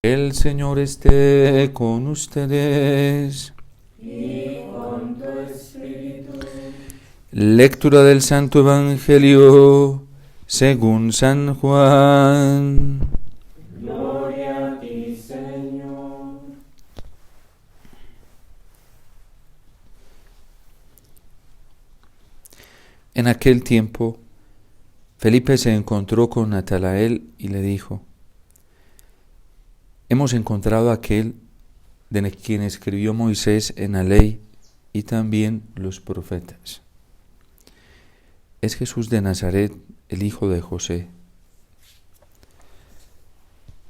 El Señor esté con ustedes. Y con tu espíritu. Lectura del Santo Evangelio según San Juan. Gloria a ti, Señor. En aquel tiempo, Felipe se encontró con Natanael y le dijo: Hemos encontrado a aquel de quien escribió Moisés en la ley y también los profetas. Es Jesús de Nazaret, el hijo de José.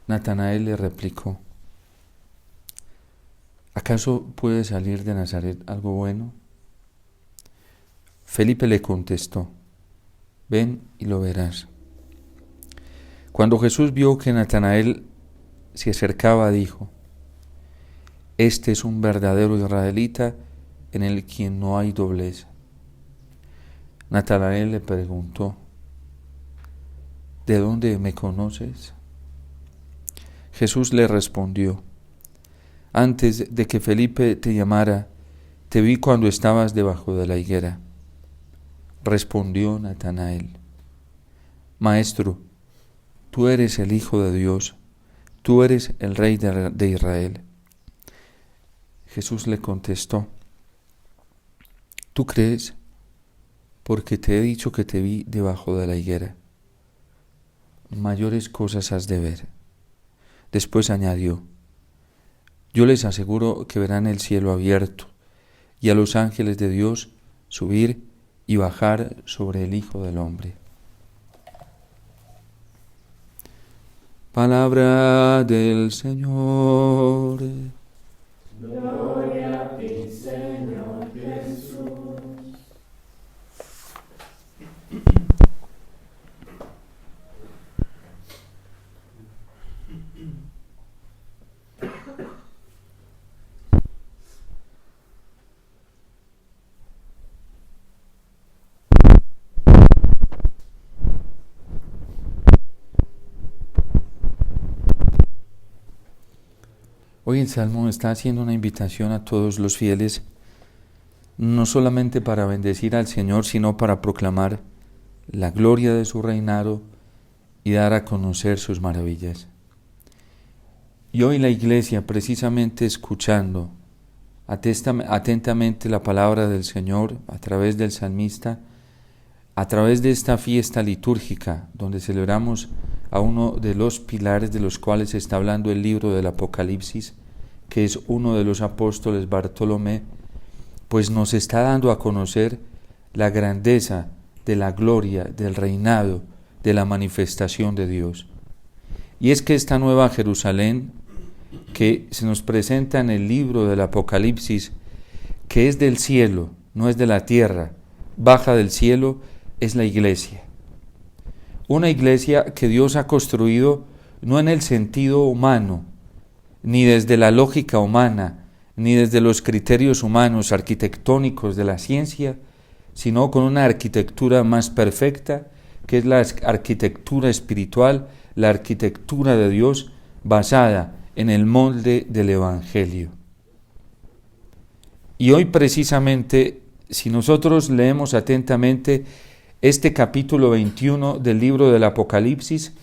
Natanael le replicó: ¿Acaso puede salir de Nazaret algo bueno? Felipe le contestó: Ven y lo verás. Cuando Jesús vio que Natanael se acercaba, dijo: Este es un verdadero israelita en el quien no hay doblez. Natanael le preguntó: ¿De dónde me conoces? Jesús le respondió: Antes de que Felipe te llamara, te vi cuando estabas debajo de la higuera. Respondió Natanael: Maestro, tú eres el Hijo de Dios, tú eres el Rey de Israel. Jesús le contestó: ¿Tú crees? Porque te he dicho que te vi debajo de la higuera. Mayores cosas has de ver. Después añadió: Yo les aseguro que verán el cielo abierto y a los ángeles de Dios subir y bajar sobre el Hijo del Hombre. Palabra del Señor. Gloria a ti, Señor Jesús. Hoy el Salmo está haciendo una invitación a todos los fieles, no solamente para bendecir al Señor, sino para proclamar la gloria de su reinado y dar a conocer sus maravillas. Y hoy la Iglesia, precisamente escuchando atentamente la palabra del Señor a través del salmista, a través de esta fiesta litúrgica, donde celebramos a uno de los pilares de los cuales está hablando el libro del Apocalipsis, que es uno de los apóstoles, Bartolomé, pues nos está dando a conocer la grandeza de la gloria, del reinado, de la manifestación de Dios. Y es que esta nueva Jerusalén, que se nos presenta en el libro del Apocalipsis, que es del cielo, no es de la tierra, baja del cielo, es la iglesia. Una iglesia que Dios ha construido no en el sentido humano, ni desde la lógica humana, ni desde los criterios humanos arquitectónicos de la ciencia, sino con una arquitectura más perfecta, que es la arquitectura espiritual, la arquitectura de Dios basada en el molde del Evangelio. Y hoy precisamente, si nosotros leemos atentamente este capítulo 21 del libro del Apocalipsis,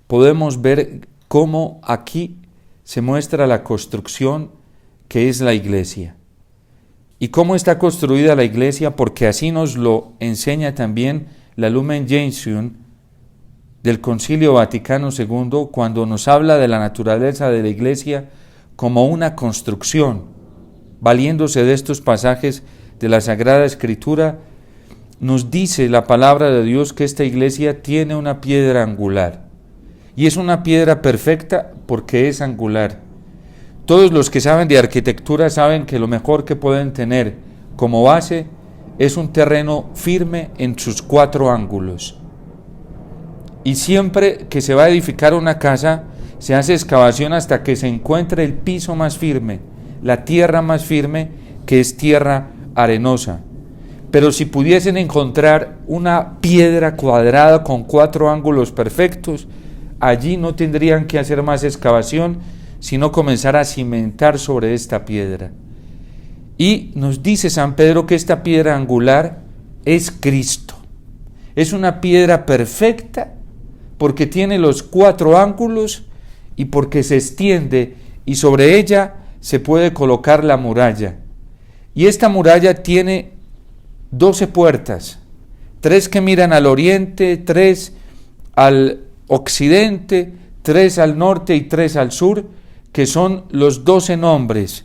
podemos ver cómo aquí se muestra la construcción que es la iglesia. ¿Y cómo está construida la iglesia? Porque así nos lo enseña también la Lumen Gentium del Concilio Vaticano II, cuando nos habla de la naturaleza de la iglesia como una construcción, valiéndose de estos pasajes de la Sagrada Escritura. Nos dice la palabra de Dios que esta iglesia tiene una piedra angular, y es una piedra perfecta porque es angular. Todos los que saben de arquitectura saben que lo mejor que pueden tener como base es un terreno firme en sus 4 ángulos. Y siempre que se va a edificar una casa, se hace excavación hasta que se encuentre el piso más firme, la tierra más firme, que es tierra arenosa. Pero si pudiesen encontrar una piedra cuadrada con 4 ángulos perfectos, allí no tendrían que hacer más excavación, sino comenzar a cimentar sobre esta piedra. Y nos dice San Pedro que esta piedra angular es Cristo. Es una piedra perfecta porque tiene los 4 ángulos y porque se extiende y sobre ella se puede colocar la muralla. Y esta muralla tiene 12 puertas, 3 que miran al oriente, 3 al occidente, 3 al norte y 3 al sur, que son los 12 nombres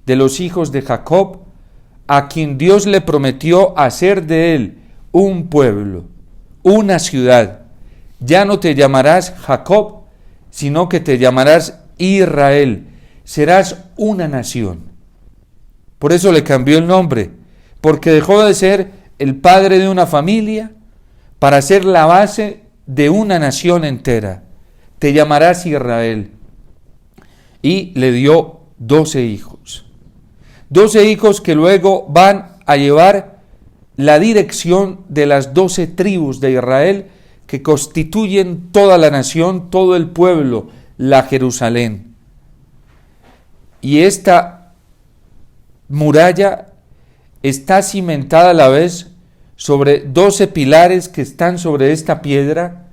de los hijos de Jacob, a quien Dios le prometió hacer de él un pueblo, una ciudad. Ya no te llamarás Jacob, sino que te llamarás Israel. Serás una nación. Por eso le cambió el nombre, porque dejó de ser el padre de una familia para ser la base de una nación entera. Te llamarás Israel. Y le dio 12 hijos. 12 hijos que luego van a llevar la dirección de las 12 tribus de Israel que constituyen toda la nación, todo el pueblo, la Jerusalén. Y esta muralla está cimentada a la vez sobre 12 pilares que están sobre esta piedra,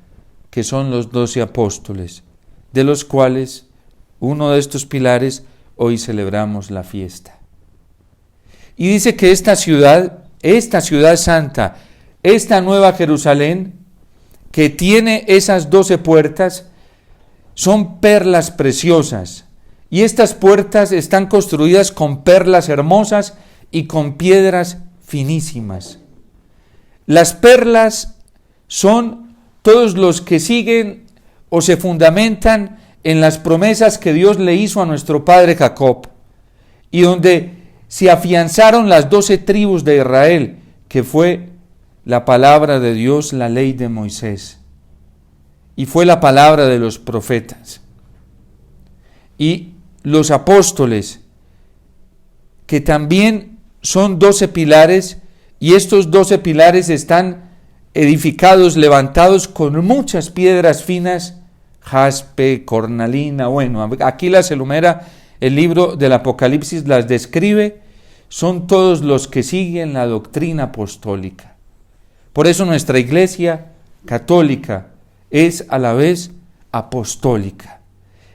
que son los 12 apóstoles, de los cuales uno de estos pilares hoy celebramos la fiesta. Y dice que esta ciudad santa, esta nueva Jerusalén, que tiene esas 12 puertas, son perlas preciosas. Y estas puertas están construidas con perlas hermosas y con piedras finísimas. Las perlas son todos los que siguen o se fundamentan en las promesas que Dios le hizo a nuestro padre Jacob, y donde se afianzaron las 12 tribus de Israel, que fue la palabra de Dios, la ley de Moisés, y fue la palabra de los profetas. Y los apóstoles, que también son 12 pilares, y estos 12 pilares están edificados, levantados con muchas piedras finas, jaspe, cornalina, bueno, aquí las enumera el libro del Apocalipsis, las describe, son todos los que siguen la doctrina apostólica. Por eso nuestra iglesia católica es a la vez apostólica.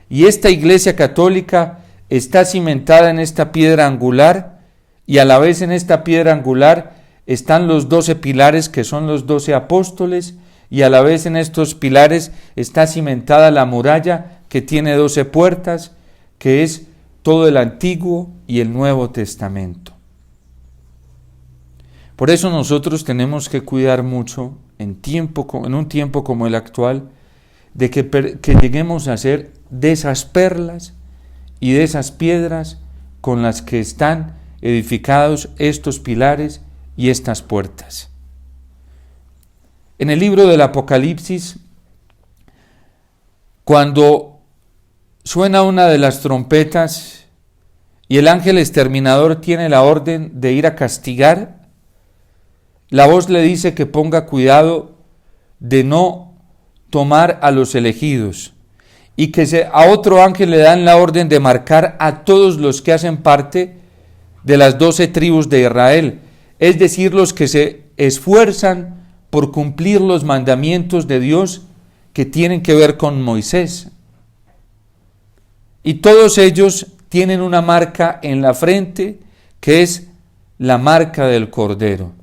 Y esta iglesia católica está cimentada en esta piedra angular, y a la vez en esta piedra angular están los 12 pilares que son los 12 apóstoles, y a la vez en estos pilares está cimentada la muralla que tiene 12 puertas, que es todo el Antiguo y el Nuevo Testamento. Por eso nosotros tenemos que cuidar mucho en un tiempo como el actual, de que lleguemos a ser de esas perlas y de esas piedras con las que están edificados estos pilares y estas puertas. En el libro del Apocalipsis, cuando suena una de las trompetas y el ángel exterminador tiene la orden de ir a castigar, la voz le dice que ponga cuidado de no tomar a los elegidos, y que a otro ángel le dan la orden de marcar a todos los que hacen parte de las 12 tribus de Israel, es decir, los que se esfuerzan por cumplir los mandamientos de Dios que tienen que ver con Moisés. Y todos ellos tienen una marca en la frente, que es la marca del Cordero.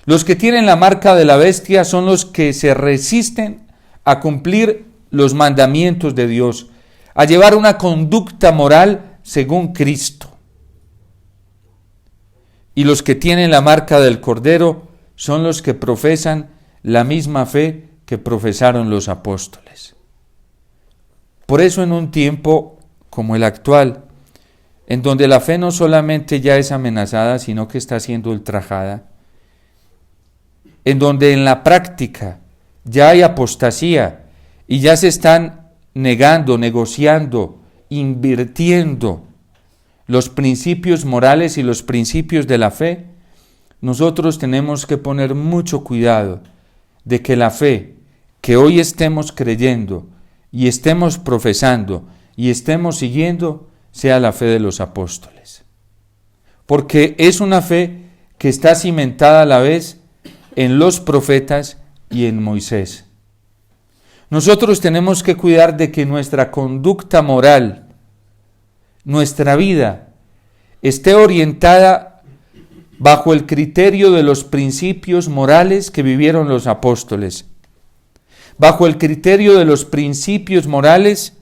Los que tienen la marca de la bestia son los que se resisten a cumplir los mandamientos de Dios, a llevar una conducta moral según Cristo. Y los que tienen la marca del Cordero son los que profesan la misma fe que profesaron los apóstoles. Por eso en un tiempo como el actual, en donde la fe no solamente ya es amenazada, sino que está siendo ultrajada, en donde en la práctica ya hay apostasía y ya se están negando, negociando, invirtiendo los principios morales y los principios de la fe, nosotros tenemos que poner mucho cuidado de que la fe que hoy estemos creyendo y estemos profesando y estemos siguiendo sea la fe de los apóstoles. Porque es una fe que está cimentada a la vez en los profetas y en Moisés. Nosotros tenemos que cuidar de que nuestra conducta moral, nuestra vida, esté orientada bajo el criterio de los principios morales que vivieron los apóstoles, bajo el criterio de los principios morales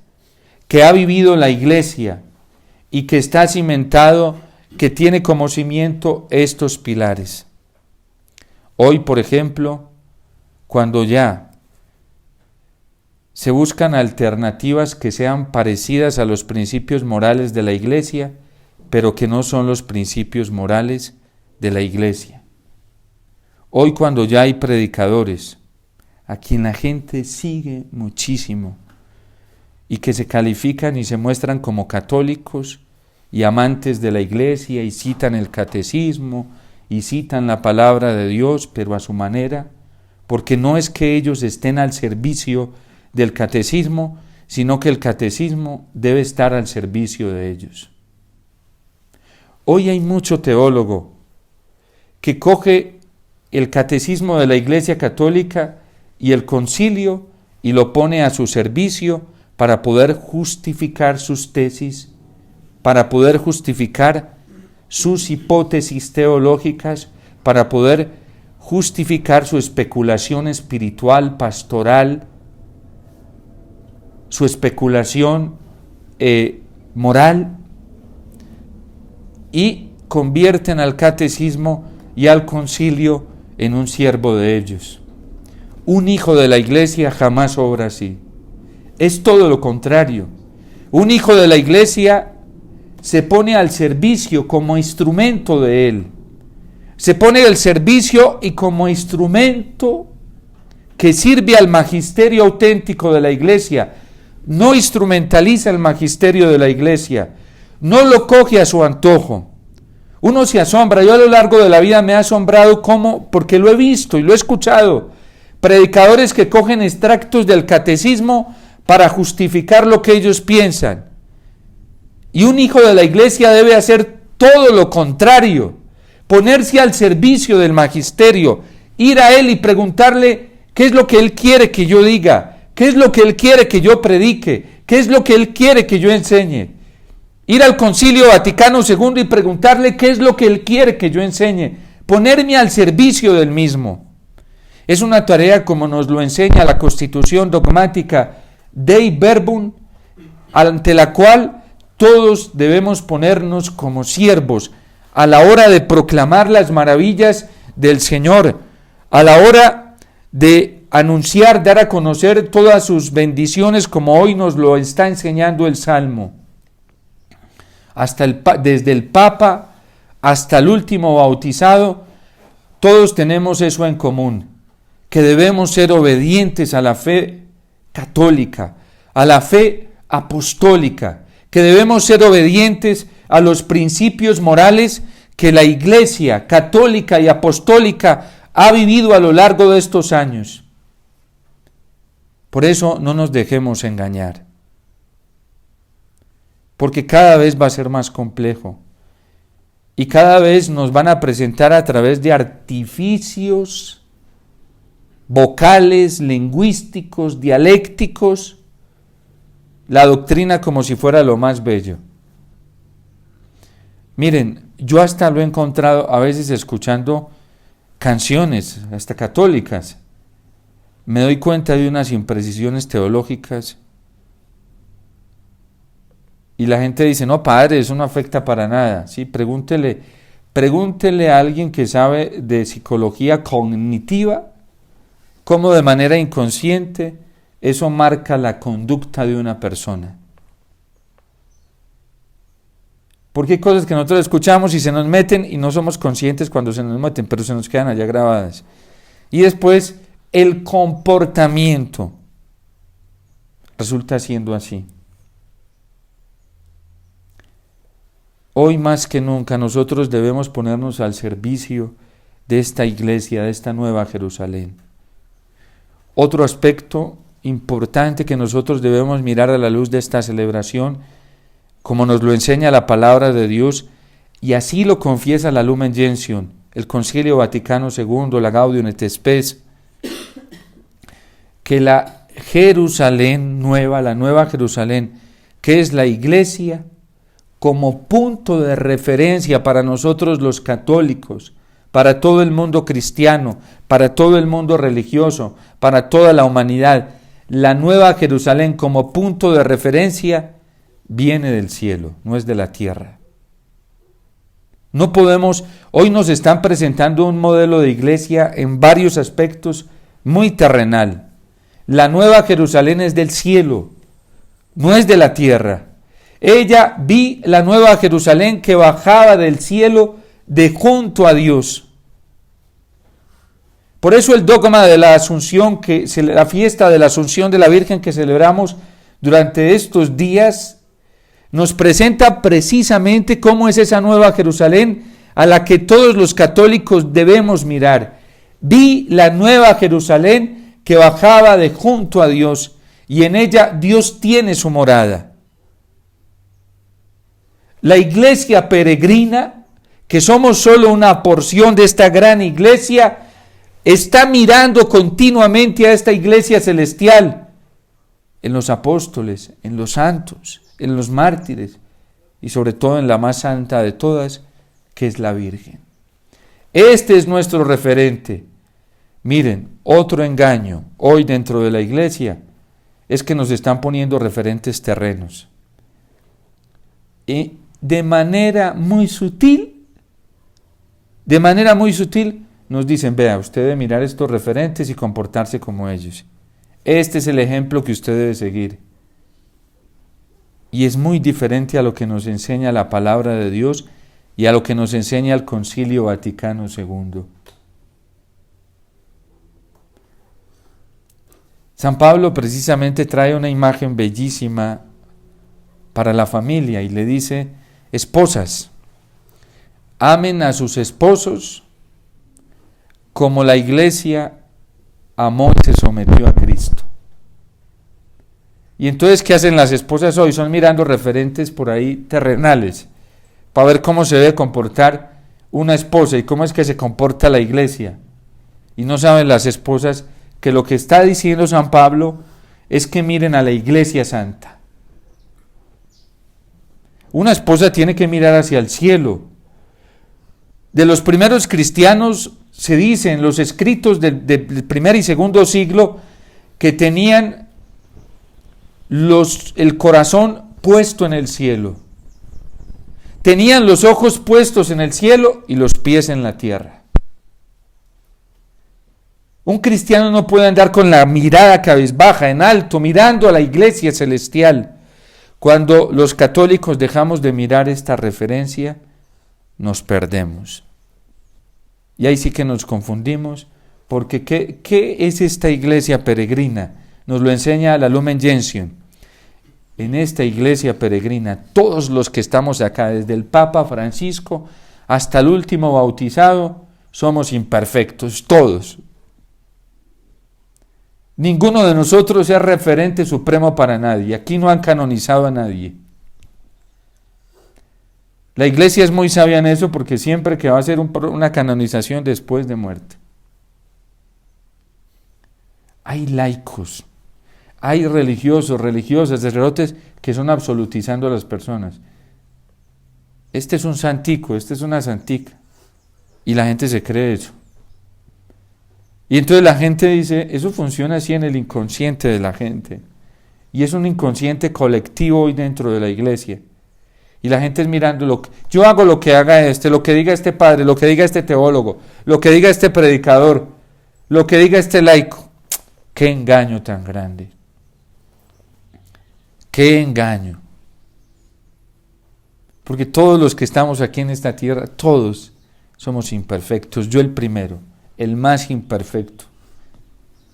que ha vivido la Iglesia y que está cimentado, que tiene como cimiento estos pilares. Hoy, por ejemplo, cuando ya se buscan alternativas que sean parecidas a los principios morales de la Iglesia, pero que no son los principios morales de la Iglesia. Hoy, cuando ya hay predicadores a quien la gente sigue muchísimo y que se califican y se muestran como católicos y amantes de la Iglesia y citan el catecismo y citan la palabra de Dios, pero a su manera, porque no es que ellos estén al servicio del catecismo, sino que el catecismo debe estar al servicio de ellos. Hoy hay mucho teólogo que coge el catecismo de la Iglesia Católica y el concilio y lo pone a su servicio para poder justificar sus tesis, para poder justificar sus hipótesis teológicas, para poder justificar su especulación espiritual, pastoral, su especulación moral, y convierten al catecismo y al concilio en un siervo de ellos. Un hijo de la Iglesia jamás obra así. Es todo lo contrario. Un hijo de la Iglesia se pone al servicio como instrumento de él. Se pone al servicio y como instrumento que sirve al magisterio auténtico de la Iglesia. No instrumentaliza el magisterio de la Iglesia. No lo coge a su antojo. Uno se asombra. Yo a lo largo de la vida me he asombrado porque lo he visto y lo he escuchado. Predicadores que cogen extractos del catecismo para justificar lo que ellos piensan. Y un hijo de la Iglesia debe hacer todo lo contrario. Ponerse al servicio del magisterio. Ir a él y preguntarle qué es lo que él quiere que yo diga. ¿Qué es lo que él quiere que yo predique? ¿Qué es lo que él quiere que yo enseñe? Ir al Concilio Vaticano II y preguntarle qué es lo que él quiere que yo enseñe. Ponerme al servicio del mismo. Es una tarea como nos lo enseña la Constitución Dogmática Dei Verbum, ante la cual todos debemos ponernos como siervos a la hora de proclamar las maravillas del Señor, a la hora de anunciar, dar a conocer todas sus bendiciones, como hoy nos lo está enseñando el Salmo. Desde el Papa hasta el último bautizado, todos tenemos eso en común, que debemos ser obedientes a la fe católica, a la fe apostólica, que debemos ser obedientes a los principios morales que la Iglesia católica y apostólica ha vivido a lo largo de estos años. Por eso no nos dejemos engañar, porque cada vez va a ser más complejo y cada vez nos van a presentar a través de artificios vocales, lingüísticos, dialécticos, la doctrina como si fuera lo más bello. Miren, yo hasta lo he encontrado a veces escuchando canciones, hasta católicas. Me doy cuenta de unas imprecisiones teológicas y la gente dice, no padre, eso no afecta para nada. Sí, pregúntele a alguien que sabe de psicología cognitiva cómo de manera inconsciente eso marca la conducta de una persona. Porque hay cosas que nosotros escuchamos y se nos meten y no somos conscientes cuando se nos meten, pero se nos quedan allá grabadas. Y después el comportamiento resulta siendo así. Hoy más que nunca nosotros debemos ponernos al servicio de esta iglesia, de esta nueva Jerusalén. Otro aspecto importante que nosotros debemos mirar a la luz de esta celebración, como nos lo enseña la palabra de Dios, y así lo confiesa la Lumen Gentium, el Concilio Vaticano II, la Gaudium et Spes, que la Jerusalén nueva, la Nueva Jerusalén, que es la Iglesia, como punto de referencia para nosotros los católicos, para todo el mundo cristiano, para todo el mundo religioso, para toda la humanidad, la Nueva Jerusalén como punto de referencia viene del cielo, no es de la tierra. No podemos, hoy nos están presentando un modelo de iglesia en varios aspectos muy terrenal. La Nueva Jerusalén es del cielo, no es de la tierra. Vi la Nueva Jerusalén que bajaba del cielo de junto a Dios. Por eso el dogma de la Asunción, la fiesta de la Asunción de la Virgen que celebramos durante estos días, nos presenta precisamente cómo es esa Nueva Jerusalén a la que todos los católicos debemos mirar. Vi la Nueva Jerusalén que bajaba de junto a Dios, y en ella Dios tiene su morada. La iglesia peregrina, que somos solo una porción de esta gran iglesia, está mirando continuamente a esta iglesia celestial, en los apóstoles, en los santos, en los mártires, y sobre todo en la más santa de todas, que es la Virgen. Este es nuestro referente. Miren, otro engaño hoy dentro de la iglesia es que nos están poniendo referentes terrenos. Y de manera muy sutil, nos dicen, vea, usted debe mirar estos referentes y comportarse como ellos. Este es el ejemplo que usted debe seguir. Y es muy diferente a lo que nos enseña la palabra de Dios y a lo que nos enseña el Concilio Vaticano II. San Pablo precisamente trae una imagen bellísima para la familia y le dice, esposas, amen a sus esposos como la iglesia amó y se sometió a Cristo. Y entonces, ¿qué hacen las esposas hoy? Son mirando referentes por ahí terrenales, para ver cómo se debe comportar una esposa y cómo es que se comporta la iglesia. Y no saben las esposas que lo que está diciendo San Pablo es que miren a la iglesia santa. Una esposa tiene que mirar hacia el cielo. De los primeros cristianos se dice en los escritos del primer y segundo siglo que tenían el corazón puesto en el cielo. Tenían los ojos puestos en el cielo y los pies en la tierra. Un cristiano no puede andar con la mirada cabizbaja, en alto, mirando a la iglesia celestial. Cuando los católicos dejamos de mirar esta referencia, nos perdemos. Y ahí sí que nos confundimos, porque ¿qué es esta iglesia peregrina? Nos lo enseña la Lumen Gentium. En esta iglesia peregrina, todos los que estamos acá, desde el Papa Francisco hasta el último bautizado, somos imperfectos, todos. Ninguno de nosotros es referente supremo para nadie. Aquí no han canonizado a nadie. La iglesia es muy sabia en eso porque siempre que va a hacer una canonización después de muerte. Hay laicos, hay religiosos, religiosas, sacerdotes que son absolutizando a las personas. Este es un santico, este es una santica. Y la gente se cree eso. Y entonces la gente dice, eso funciona así en el inconsciente de la gente. Y es un inconsciente colectivo hoy dentro de la iglesia. Y la gente es mirando, yo hago lo que haga lo que diga este padre, lo que diga este teólogo, lo que diga este predicador, lo que diga este laico. ¡Qué engaño tan grande! ¡Qué engaño! Porque todos los que estamos aquí en esta tierra, todos somos imperfectos, yo el primero. El más imperfecto.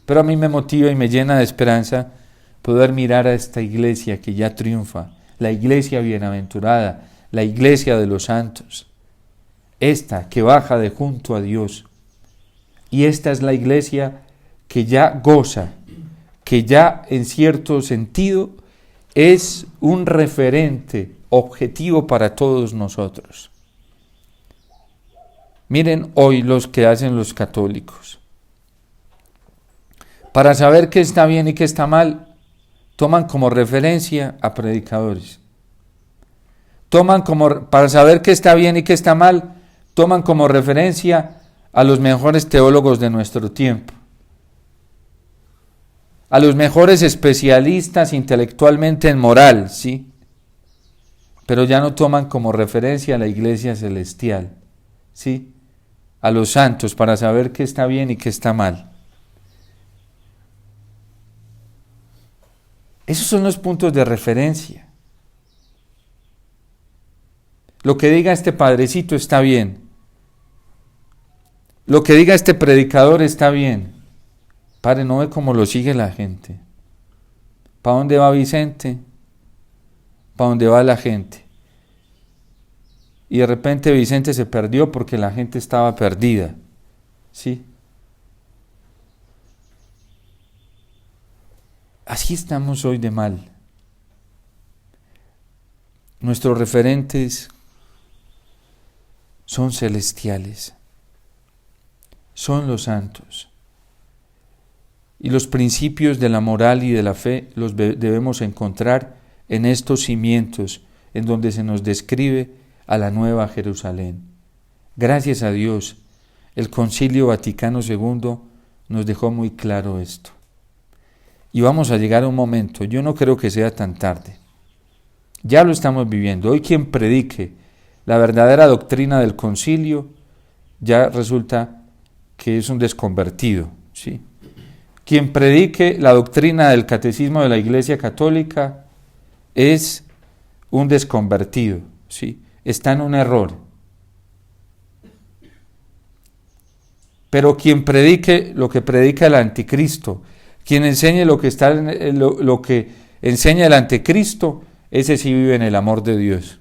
Pero a mí me motiva y me llena de esperanza poder mirar a esta iglesia que ya triunfa, la iglesia bienaventurada, la iglesia de los santos, esta que baja de junto a Dios. Y esta es la iglesia que ya goza, que ya en cierto sentido es un referente objetivo para todos nosotros. Miren hoy los que hacen los católicos. Para saber qué está bien y qué está mal, toman como referencia a predicadores. Para saber qué está bien y qué está mal, toman como referencia a los mejores teólogos de nuestro tiempo, a los mejores especialistas intelectualmente en moral, ¿sí? Pero ya no toman como referencia a la iglesia celestial, ¿sí? A los santos, para saber qué está bien y qué está mal. Esos son los puntos de referencia. Lo que diga este padrecito está bien. Lo que diga este predicador está bien. Padre, no ve cómo lo sigue la gente. ¿Para dónde va Vicente? ¿Para dónde va la gente? Y de repente Vicente se perdió porque la gente estaba perdida. ¿Sí? Así estamos hoy de mal. Nuestros referentes son celestiales, son los santos. Y los principios de la moral y de la fe los debemos encontrar en estos cimientos en donde se nos describe a la Nueva Jerusalén. Gracias a Dios, el Concilio Vaticano II nos dejó muy claro esto. Y vamos a llegar a un momento, yo no creo que sea tan tarde. Ya lo estamos viviendo. Hoy quien predique la verdadera doctrina del concilio ya resulta que es un desconvertido, ¿sí? Quien predique la doctrina del catecismo de la Iglesia Católica es un desconvertido, ¿sí? Está en un error. Pero quien predique lo que predica el anticristo, quien enseñe lo que enseña el anticristo, ese sí vive en el amor de Dios.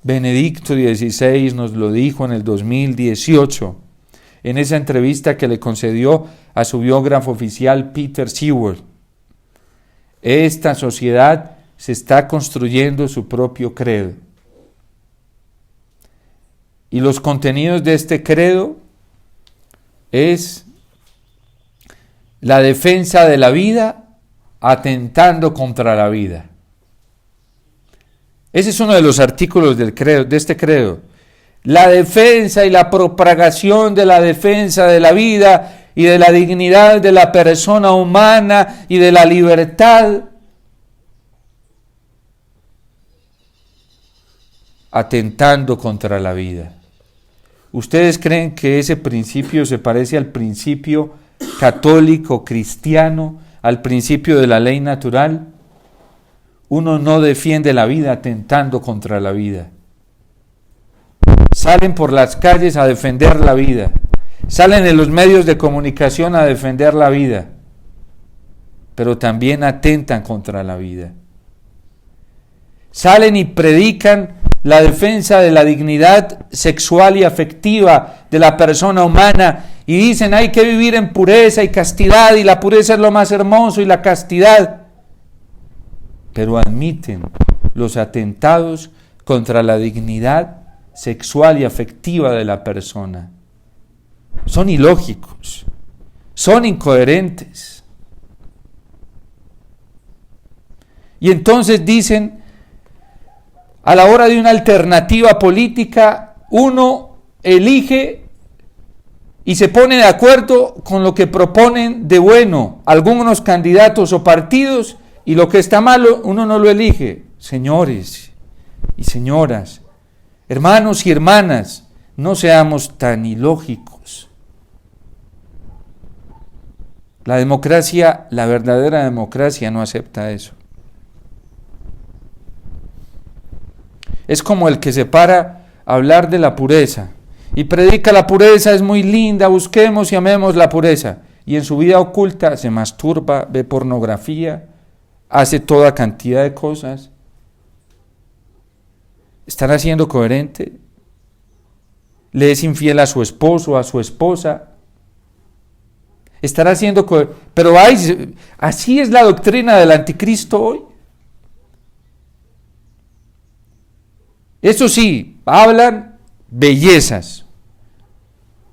Benedicto XVI nos lo dijo en el 2018, en esa entrevista que le concedió a su biógrafo oficial Peter Seward. Esta sociedad se está construyendo su propio credo. Y los contenidos de este credo es la defensa de la vida atentando contra la vida. Ese es uno de los artículos del credo, de este credo. La defensa y la propagación de la defensa de la vida y de la dignidad de la persona humana y de la libertad, atentando contra la vida. ¿Ustedes creen que ese principio se parece al principio católico, cristiano, al principio de la ley natural? Uno no defiende la vida atentando contra la vida. Salen por las calles a defender la vida. Salen en los medios de comunicación a defender la vida. Pero también atentan contra la vida. Salen y predican la defensa de la dignidad sexual y afectiva de la persona humana y dicen hay que vivir en pureza y castidad y la pureza es lo más hermoso y la castidad. Pero admiten los atentados contra la dignidad sexual y afectiva de la persona. Son ilógicos, son incoherentes. Y entonces dicen, a la hora de una alternativa política, uno elige y se pone de acuerdo con lo que proponen de bueno algunos candidatos o partidos, y lo que está malo uno no lo elige. Señores y señoras, hermanos y hermanas, no seamos tan ilógicos. La democracia, la verdadera democracia, no acepta eso. Es como el que se para a hablar de la pureza y predica la pureza, es muy linda, busquemos y amemos la pureza. Y en su vida oculta se masturba, ve pornografía, hace toda cantidad de cosas. ¿Están siendo coherente? ¿Le es infiel a su esposo, a su esposa? Estará haciendo... Pero así es la doctrina del anticristo hoy. Eso sí, hablan bellezas.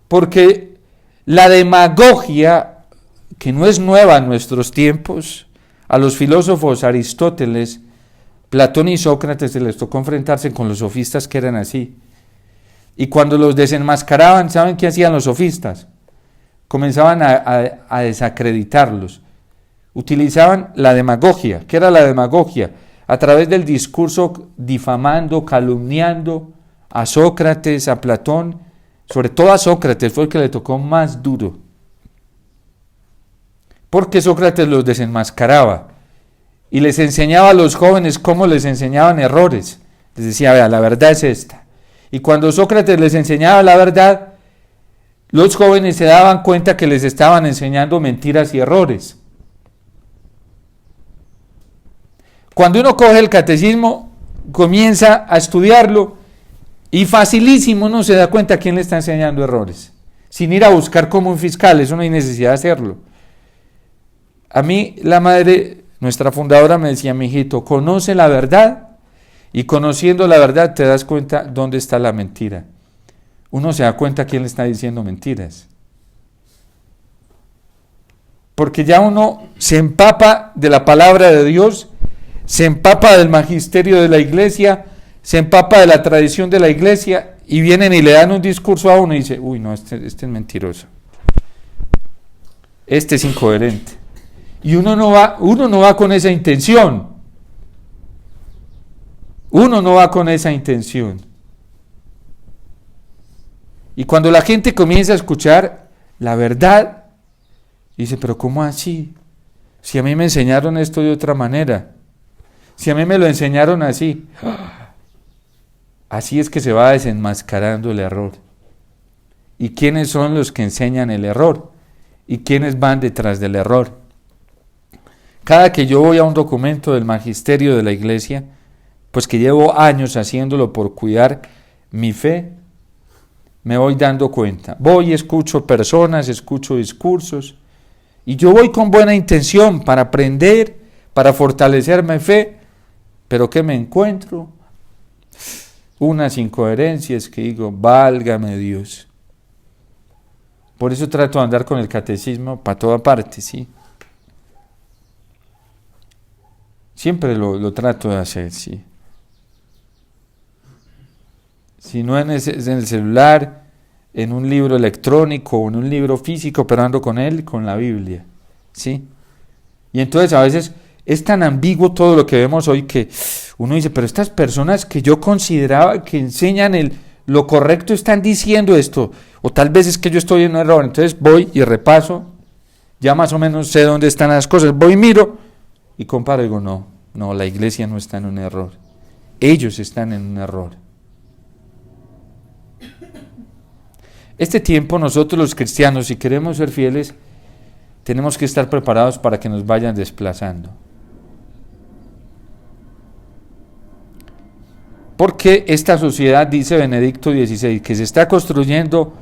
Porque la demagogia, que no es nueva en nuestros tiempos, a los filósofos Aristóteles, Platón y Sócrates se les tocó enfrentarse con los sofistas que eran así. Y cuando los desenmascaraban, ¿saben qué hacían los sofistas? Comenzaban a desacreditarlos. Utilizaban la demagogia. ¿Qué era la demagogia? A través del discurso difamando, calumniando a Sócrates, a Platón, sobre todo a Sócrates, fue el que le tocó más duro. Porque Sócrates los desenmascaraba y les enseñaba a los jóvenes cómo les enseñaban errores. Les decía, vea, la verdad es esta. Y cuando Sócrates les enseñaba la verdad, los jóvenes se daban cuenta que les estaban enseñando mentiras y errores. Cuando uno coge el catecismo, comienza a estudiarlo y facilísimo uno se da cuenta a quién le está enseñando errores. Sin ir a buscar como un fiscal, eso no hay necesidad de hacerlo. A mí la madre, nuestra fundadora, me decía, mijito, conoce la verdad y conociendo la verdad te das cuenta dónde está la mentira. Uno se da cuenta a quién le está diciendo mentiras. Porque ya uno se empapa de la palabra de Dios, se empapa del magisterio de la iglesia, se empapa de la tradición de la iglesia y vienen y le dan un discurso a uno y dice, uy no, este es mentiroso. Este es incoherente. Y uno no va con esa intención. Uno no va con esa intención. Y cuando la gente comienza a escuchar la verdad, dice, pero ¿cómo así? Si a mí me enseñaron esto de otra manera. Si a mí me lo enseñaron así. Así es que se va desenmascarando el error. ¿Y quiénes son los que enseñan el error? ¿Y quiénes van detrás del error? Cada que yo voy a un documento del magisterio de la iglesia, pues que llevo años haciéndolo por cuidar mi fe, me voy dando cuenta. Voy y escucho personas, escucho discursos, y yo voy con buena intención para aprender, para fortalecer mi fe, pero ¿qué me encuentro? Unas incoherencias que digo, válgame Dios. Por eso trato de andar con el catecismo para toda parte, ¿sí? Siempre lo trato de hacer, ¿sí? Si no en el celular, en un libro electrónico o en un libro físico, pero ando con él, con la Biblia, ¿sí? Y entonces a veces es tan ambiguo todo lo que vemos hoy que uno dice, pero estas personas que yo consideraba que enseñan lo correcto están diciendo esto, o tal vez es que yo estoy en un error. Entonces voy y repaso, ya más o menos sé dónde están las cosas, voy y miro y comparo y digo, no, la iglesia no está en un error, ellos están en un error. Este tiempo nosotros los cristianos, si queremos ser fieles, tenemos que estar preparados para que nos vayan desplazando. Porque esta sociedad, dice Benedicto XVI, que se está construyendo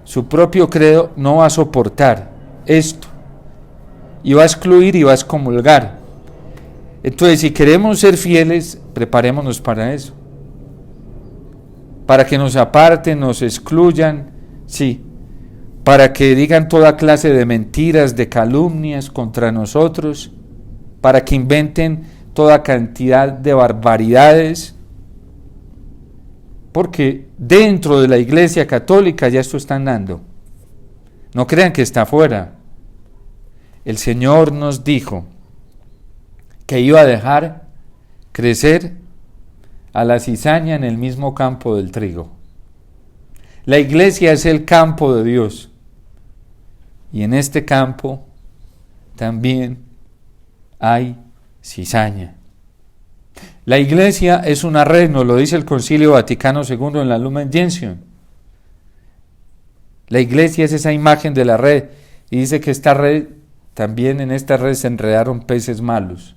su propio credo, no va a soportar esto. Y va a excluir y va a excomulgar. Entonces, si queremos ser fieles, preparémonos para eso. Para que nos aparten, nos excluyan, sí. Para que digan toda clase de mentiras, de calumnias contra nosotros. Para que inventen toda cantidad de barbaridades. Porque dentro de la Iglesia Católica ya esto está andando. No crean que está afuera. El Señor nos dijo que iba a dejar crecer a la cizaña en el mismo campo del trigo. La Iglesia es el campo de Dios. Y en este campo también hay cizaña. La Iglesia es una red, nos lo dice el Concilio Vaticano II en la Lumen Gentium. La Iglesia es esa imagen de la red, y dice que esta red, también en esta red se enredaron peces malos.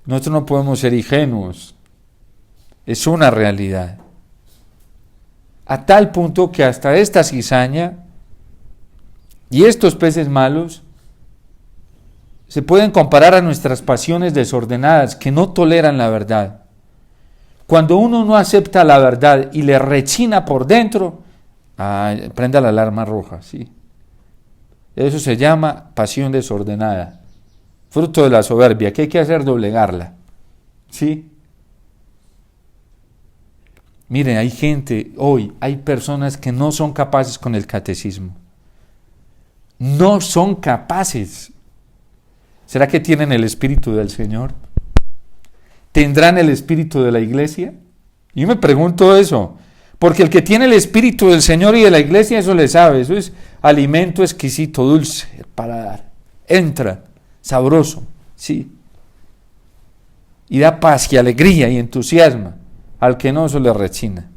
Nosotros no podemos ser ingenuos, es una realidad. A tal punto que hasta esta cizaña Y estos peces malos se pueden comparar a nuestras pasiones desordenadas que no toleran la verdad. Cuando uno no acepta la verdad y le rechina por dentro, prenda la alarma roja, ¿sí? Eso se llama pasión desordenada, fruto de la soberbia. ¿Qué hay que hacer? Doblegarla, ¿sí? Miren, hay gente hoy, hay personas que no son capaces con el catecismo. No son capaces. ¿Será que tienen el Espíritu del Señor? ¿Tendrán el Espíritu de la Iglesia? Yo me pregunto eso, porque el que tiene el Espíritu del Señor y de la Iglesia, eso le sabe, eso es alimento exquisito, dulce, para dar. Entra, sabroso, sí. Y da paz y alegría y entusiasma. Al que no, eso le rechina.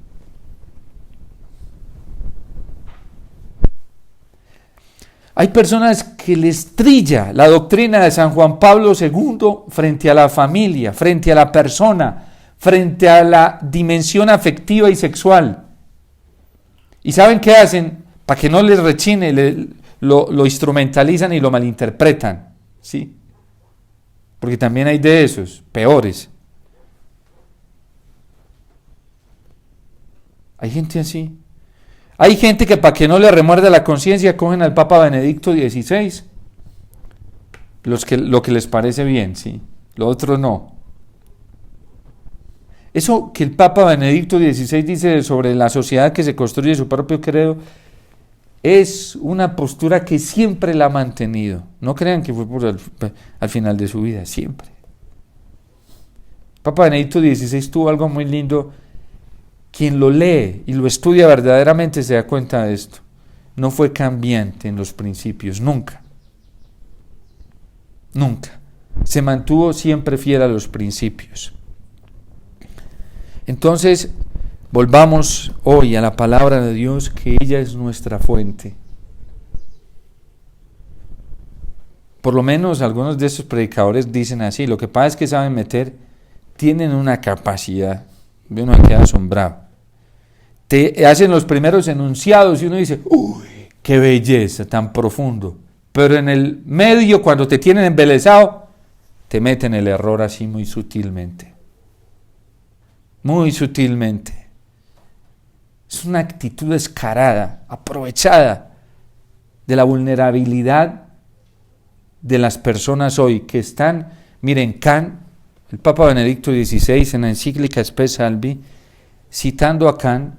Hay personas que les trilla la doctrina de San Juan Pablo II frente a la familia, frente a la persona, frente a la dimensión afectiva y sexual. ¿Y saben qué hacen? Para que no les rechine, lo instrumentalizan y lo malinterpretan, ¿sí? Porque también hay de esos, peores. Hay gente así. Hay gente que para que no le remuerde la conciencia cogen al Papa Benedicto XVI. Lo que les parece bien, sí. Lo otro no. Eso que el Papa Benedicto XVI dice sobre la sociedad que se construye su propio credo es una postura que siempre la ha mantenido. No crean que fue al final de su vida, siempre. El Papa Benedicto XVI tuvo algo muy lindo. Quien lo lee y lo estudia verdaderamente se da cuenta de esto. No fue cambiante en los principios, nunca. Nunca. Se mantuvo siempre fiel a los principios. Entonces, volvamos hoy a la palabra de Dios, que ella es nuestra fuente. Por lo menos algunos de esos predicadores dicen así. Lo que pasa es que saben tienen una capacidad. Uno queda asombrado. Te hacen los primeros enunciados y uno dice, ¡uy, qué belleza, tan profundo! Pero en el medio, cuando te tienen embelesado, te meten el error así muy sutilmente. Muy sutilmente. Es una actitud descarada, aprovechada de la vulnerabilidad de las personas hoy que están, miren, Kant, el Papa Benedicto XVI en la encíclica Spes Salvi, citando a Kant,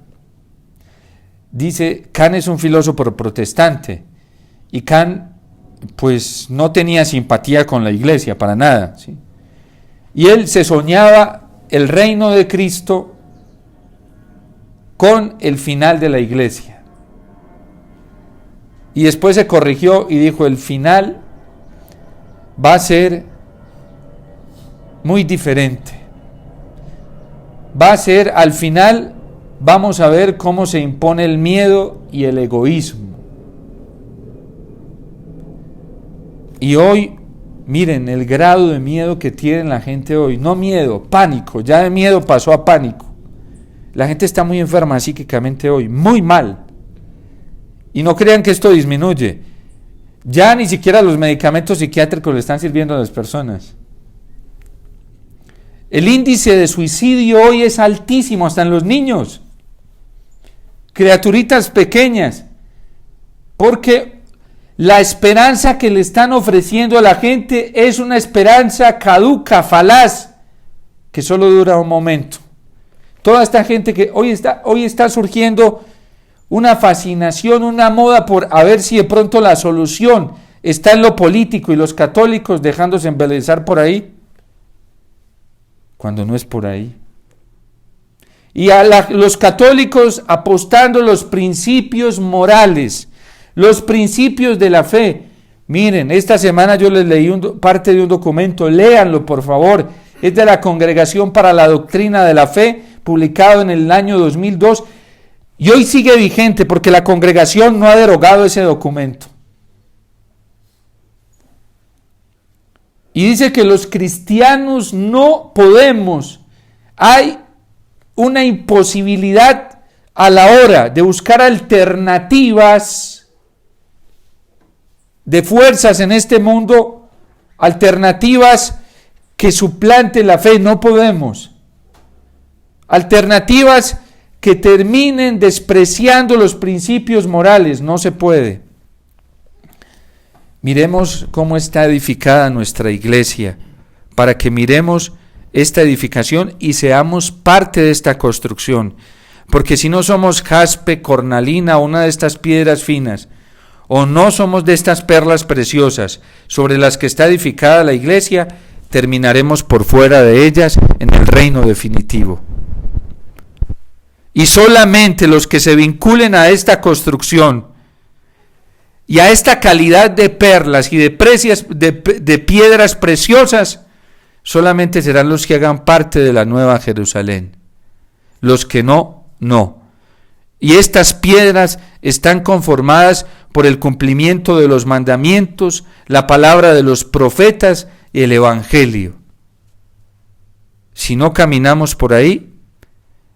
dice, Kant es un filósofo protestante, y Kant pues no tenía simpatía con la iglesia, para nada, ¿sí? Y él se soñaba el reino de Cristo con el final de la iglesia. Y después se corrigió y dijo, el final va a ser muy diferente. Va a ser, al final, vamos a ver cómo se impone el miedo y el egoísmo. Y hoy, miren el grado de miedo que tiene la gente hoy. No miedo, pánico. Ya de miedo pasó a pánico. La gente está muy enferma psíquicamente hoy, muy mal. Y no crean que esto disminuye. Ya ni siquiera los medicamentos psiquiátricos le están sirviendo a las personas. El índice de suicidio hoy es altísimo, hasta en los niños. Criaturitas pequeñas. Porque la esperanza que le están ofreciendo a la gente es una esperanza caduca, falaz, que solo dura un momento. Toda esta gente que hoy está surgiendo una fascinación, una moda por a ver si de pronto la solución está en lo político y los católicos dejándose embelezar por ahí, cuando no es por ahí. Y los católicos apostando los principios morales, los principios de la fe. Miren, esta semana yo les leí parte de un documento, léanlo por favor, es de la Congregación para la Doctrina de la Fe, publicado en el año 2002, y hoy sigue vigente porque la congregación no ha derogado ese documento. Y dice que los cristianos no podemos, hay una imposibilidad a la hora de buscar alternativas de fuerzas en este mundo, alternativas que suplanten la fe, no podemos. Alternativas que terminen despreciando los principios morales, no se puede. Miremos cómo está edificada nuestra iglesia, para que miremos esta edificación y seamos parte de esta construcción. Porque si no somos jaspe, cornalina o una de estas piedras finas, o no somos de estas perlas preciosas sobre las que está edificada la iglesia, terminaremos por fuera de ellas en el reino definitivo. Y solamente los que se vinculen a esta construcción y a esta calidad de perlas y de piedras preciosas, solamente serán los que hagan parte de la nueva Jerusalén. Los que no, no. Y estas piedras están conformadas por el cumplimiento de los mandamientos, la palabra de los profetas y el evangelio. Si no caminamos por ahí,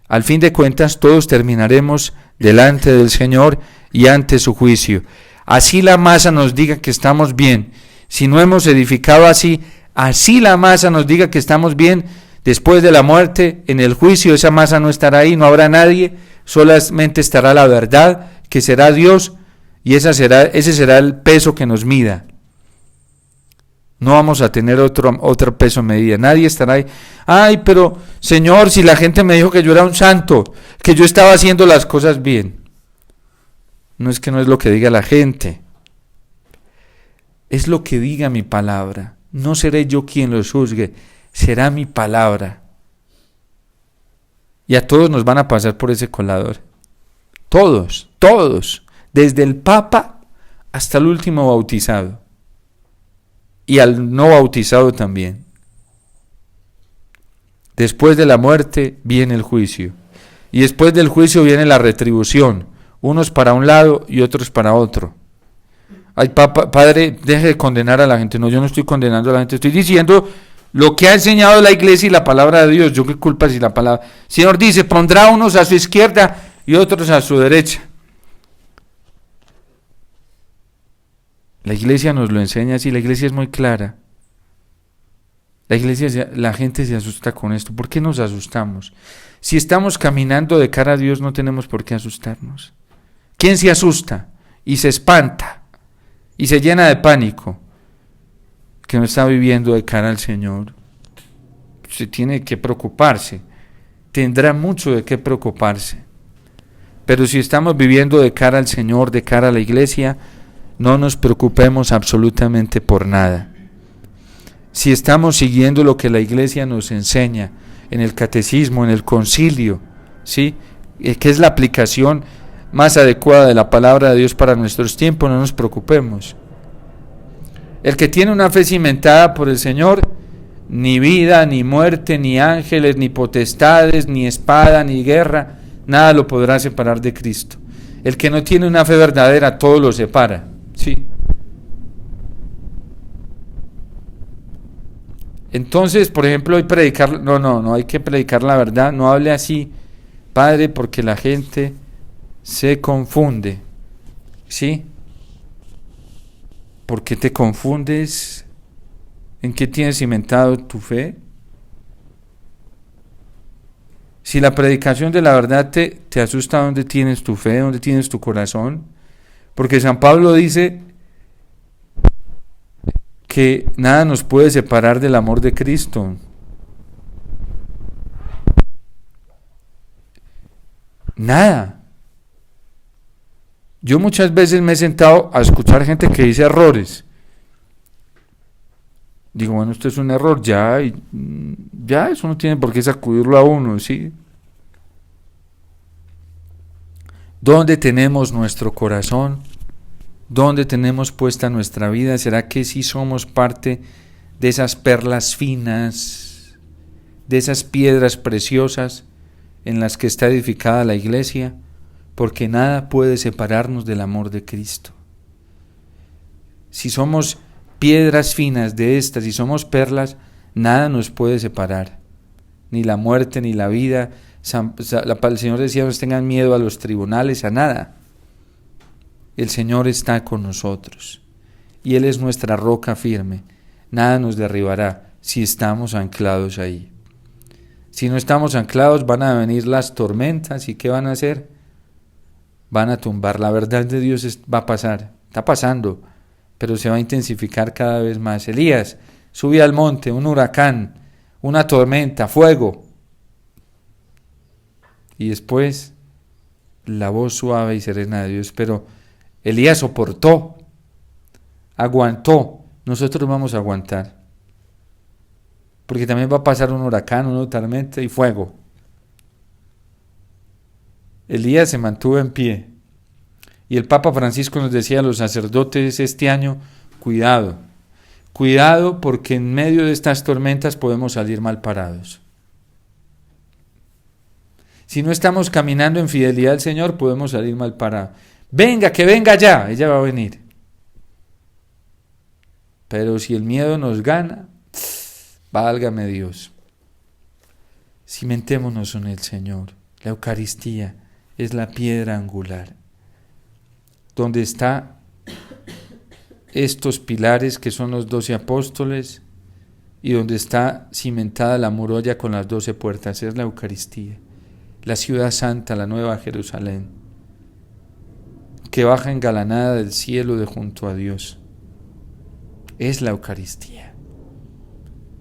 al fin de cuentas todos terminaremos delante del Señor y ante su juicio. Así la masa nos diga que estamos bien. Si no hemos edificado así la masa nos diga que estamos bien, después de la muerte, en el juicio, esa masa no estará ahí, no habrá nadie, solamente estará la verdad, que será Dios, y ese será el peso que nos mida. No vamos a tener otro peso medida. Nadie estará ahí. Ay, pero Señor, si la gente me dijo que yo era un santo, que yo estaba haciendo las cosas bien. No es que no es lo que diga la gente. Es lo que diga mi palabra. No seré yo quien los juzgue, será mi palabra. Y a todos nos van a pasar por ese colador. Todos, desde el Papa hasta el último bautizado. Y al no bautizado también. Después de la muerte viene el juicio. Y después del juicio viene la retribución. Unos para un lado y otros para otro. Ay, padre, deje de condenar a la gente. No, yo no estoy condenando a la gente. Estoy diciendo lo que ha enseñado la iglesia y la palabra de Dios. Yo qué culpa si la palabra... El Señor dice, pondrá unos a su izquierda y otros a su derecha. La iglesia nos lo enseña así, la iglesia es muy clara. La gente se asusta con esto. ¿Por qué nos asustamos? Si estamos caminando de cara a Dios, no tenemos por qué asustarnos. ¿Quién se asusta y se espanta y se llena de pánico? Que no está viviendo de cara al Señor. Se tiene que preocuparse. Tendrá mucho de qué preocuparse. Pero si estamos viviendo de cara al Señor, de cara a la iglesia, no nos preocupemos absolutamente por nada. Si estamos siguiendo lo que la iglesia nos enseña en el catecismo, en el concilio, ¿sí? Que es la aplicación más adecuada de la palabra de Dios para nuestros tiempos, no nos preocupemos. El que tiene una fe cimentada por el Señor, ni vida, ni muerte, ni ángeles, ni potestades, ni espada, ni guerra, nada lo podrá separar de Cristo. El que no tiene una fe verdadera, todo lo separa. Sí. Entonces, por ejemplo, hay predicar, no hay que predicar la verdad, no hable así, Padre, porque la gente se confunde. ¿Sí? ¿Por qué te confundes? ¿En qué tienes cimentado tu fe? Si la predicación de la verdad te asusta, ¿dónde tienes tu fe? ¿Dónde tienes tu corazón? Porque San Pablo dice que nada nos puede separar del amor de Cristo. Nada. Yo muchas veces me he sentado a escuchar gente que dice errores. Digo, bueno, esto es un error, ya eso no tiene por qué sacudirlo a uno, ¿sí? ¿Dónde tenemos nuestro corazón? ¿Dónde tenemos puesta nuestra vida? ¿Será que sí somos parte de esas perlas finas, de esas piedras preciosas en las que está edificada la iglesia? Porque nada puede separarnos del amor de Cristo. Si somos piedras finas de estas, si somos perlas, nada nos puede separar, ni la muerte, ni la vida. El Señor decía, no tengan miedo a los tribunales, a nada. El Señor está con nosotros. y Él es nuestra roca firme. Nada nos derribará si estamos anclados ahí. Si no estamos anclados, van a venir las tormentas, ¿y qué van a hacer? Van a tumbar. La verdad de Dios va a pasar, está pasando, pero se va a intensificar cada vez más. Elías sube al monte, un huracán, una tormenta, fuego. Y después la voz suave y serena de Dios. Pero Elías soportó, aguantó. Nosotros vamos a aguantar, porque también va a pasar un huracán, una tormenta y fuego. Elías se mantuvo en pie. Y el Papa Francisco nos decía a los sacerdotes este año: cuidado, cuidado, porque en medio de estas tormentas podemos salir mal parados. Si no estamos caminando en fidelidad al Señor, podemos salir mal parados. Venga, que venga ya, ella va a venir. Pero si el miedo nos gana, válgame Dios. Cimentémonos en el Señor. La Eucaristía es la piedra angular, donde están estos pilares que son los 12 apóstoles y donde está cimentada la muralla con las 12 puertas. Es la Eucaristía, la ciudad santa, la nueva Jerusalén, que baja engalanada del cielo de junto a Dios. Es la Eucaristía.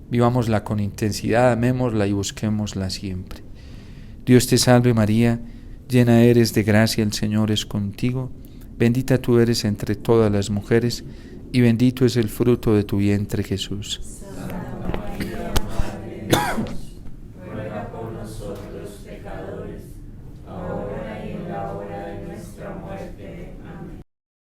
Vivámosla con intensidad, amémosla y busquémosla siempre. Dios te salve María, llena eres de gracia, el Señor es contigo. Bendita tú eres entre todas las mujeres, y bendito es el fruto de tu vientre, Jesús.